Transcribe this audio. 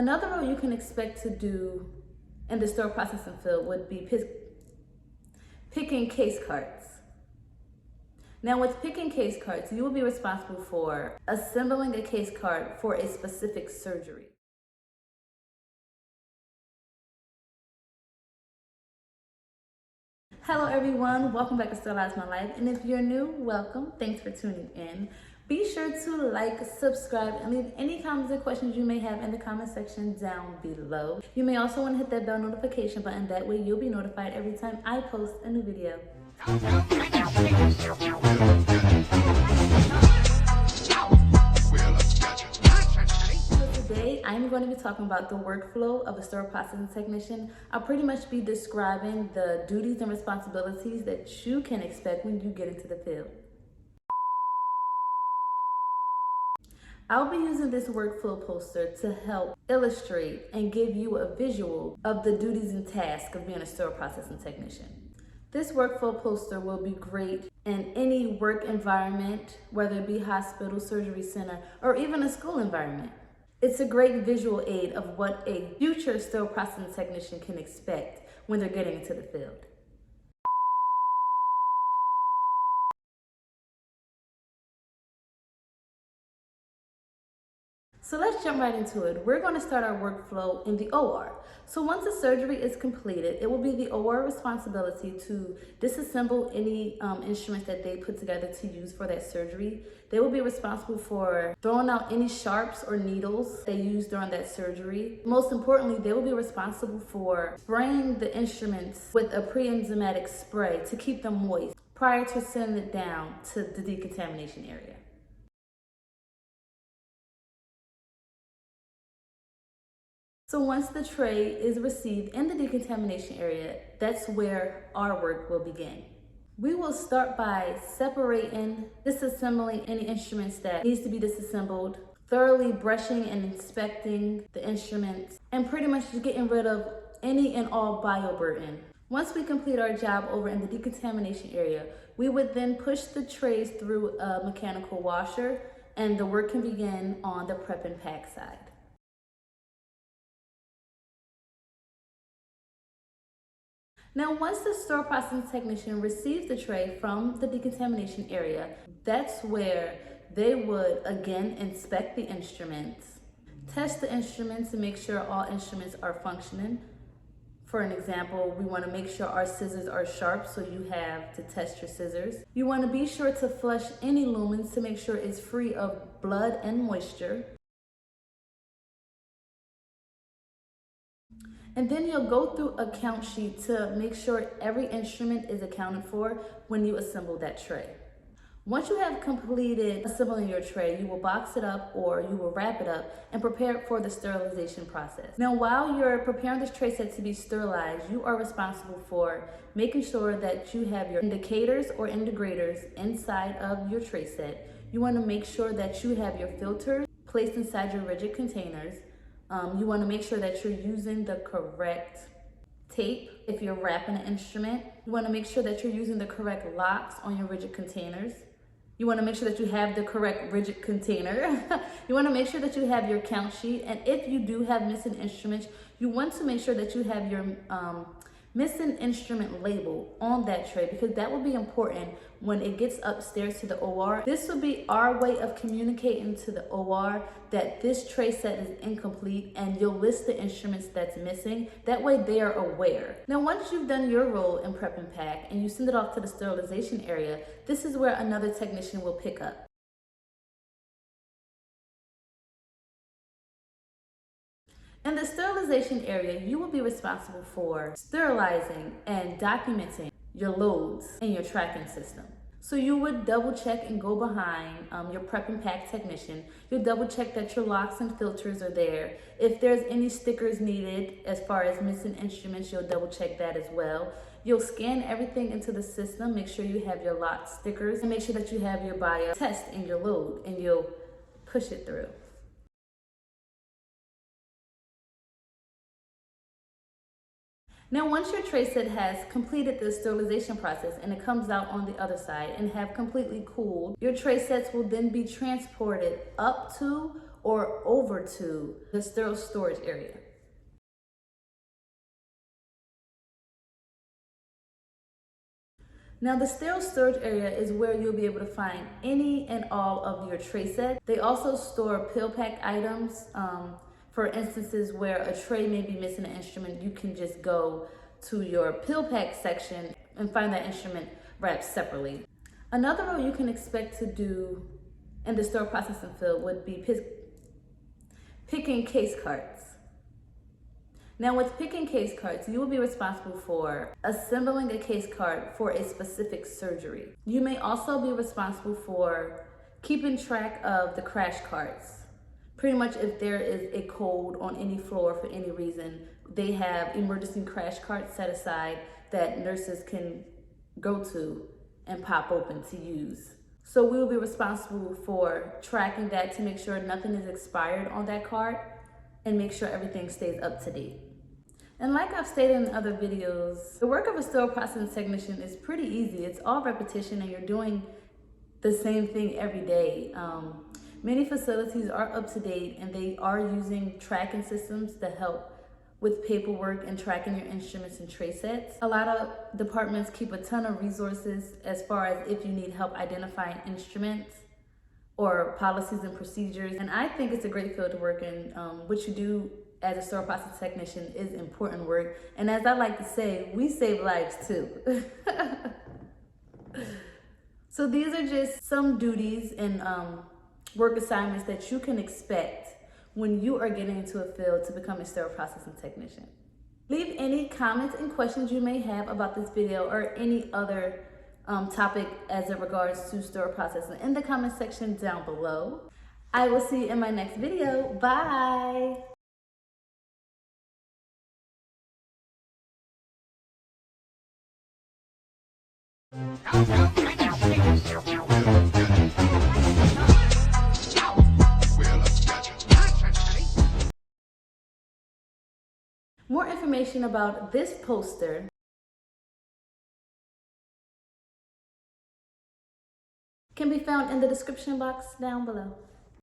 Another role you can expect to do in the sterile processing field would be picking case carts. Now with picking case carts, you will be responsible for assembling a case cart for a specific surgery. Hello everyone, welcome back to Sterilize My Life, and if you're new, welcome. Thanks for tuning in. Be sure to like, subscribe, and leave any comments or questions you may have in the comment section down below. You may also want to hit that bell notification button, that way you'll be notified every time I post a new video. Today, I'm going to be talking about the workflow of a sterile processing technician. I'll pretty much be describing the duties and responsibilities that you can expect when you get into the field. I'll be using this workflow poster to help illustrate and give you a visual of the duties and tasks of being a sterile processing technician. This workflow poster will be great in any work environment, whether it be hospital, surgery center, or even a school environment. It's a great visual aid of what a future sterile processing technician can expect when they're getting into the field. So let's jump right into it. We're going to start our workflow in the OR. So once the surgery is completed, it will be the OR responsibility to disassemble any instruments that they put together to use for that surgery. They will be responsible for throwing out any sharps or needles they use during that surgery. Most importantly, they will be responsible for spraying the instruments with a pre-enzymatic spray to keep them moist prior to sending it down to the decontamination area. So once the tray is received in the decontamination area, that's where our work will begin. We will start by separating, disassembling any instruments that needs to be disassembled, thoroughly brushing and inspecting the instruments, and pretty much just getting rid of any and all bioburden. Once we complete our job over in the decontamination area, we would then push the trays through a mechanical washer, and the work can begin on the prep and pack side. Now, once the sterile processing technician receives the tray from the decontamination area, that's where they would again inspect the instruments, test the instruments to make sure all instruments are functioning. For an example, we want to make sure our scissors are sharp, so you have to test your scissors. You want to be sure to flush any lumens to make sure it's free of blood and moisture. And then you'll go through a count sheet to make sure every instrument is accounted for when you assemble that tray. Once you have completed assembling your tray, you will box it up or you will wrap it up and prepare it for the sterilization process. Now, while you're preparing this tray set to be sterilized, you are responsible for making sure that you have your indicators or integrators inside of your tray set. You want to make sure that you have your filters placed inside your rigid containers. You want to make sure that you're using the correct tape if you're wrapping an instrument. You want to make sure that you're using the correct locks on your rigid containers. You want to make sure that you have the correct rigid container. You want to make sure that you have your count sheet. And if you do have missing instruments, you want to make sure that you have your missing instrument label on that tray, because that will be important when it gets upstairs to the OR. This will be our way of communicating to the OR that this tray set is incomplete, and you'll list the instruments that's missing. That way they are aware. Now, once you've done your role in prep and pack and you send it off to the sterilization area, this is where another technician will pick up. In the sterilization area, you will be responsible for sterilizing and documenting your loads in your tracking system. So you would double check and go behind your prep and pack technician. You'll double check that your locks and filters are there. If there's any stickers needed as far as missing instruments, you'll double check that as well. You'll scan everything into the system, make sure you have your lock stickers, and make sure that you have your bio test in your load, and you'll push it through. Now, once your tray set has completed the sterilization process and it comes out on the other side and have completely cooled, your tray sets will then be transported up to or over to the sterile storage area. Now, the sterile storage area is where you'll be able to find any and all of your tray sets. They also store pill pack items. For instances where a tray may be missing an instrument, you can just go to your pill pack section and find that instrument wrapped separately. Another role you can expect to do in the sterile processing field would be picking case carts. Now, with picking case carts, you will be responsible for assembling a case cart for a specific surgery. You may also be responsible for keeping track of the crash carts. Pretty much if there is a cold on any floor for any reason, they have emergency crash carts set aside that nurses can go to and pop open to use. So we will be responsible for tracking that to make sure nothing is expired on that cart and make sure everything stays up to date. And like I've stated in other videos, the work of a sterile processing technician is pretty easy. It's all repetition and you're doing the same thing every day. Many facilities are up to date and they are using tracking systems to help with paperwork and tracking your instruments and tray sets. A lot of departments keep a ton of resources as far as if you need help identifying instruments or policies and procedures. And I think it's a great field to work in. What you do as a sterile processing technician is important work. And as I like to say, we save lives too. So these are just some duties and work assignments that you can expect when you are getting into a field to become a sterile processing technician. Leave any comments and questions you may have about this video or any other topic as it regards to sterile processing in the comment section down below. I will see you in my next video. Bye. More information about this poster can be found in the description box down below.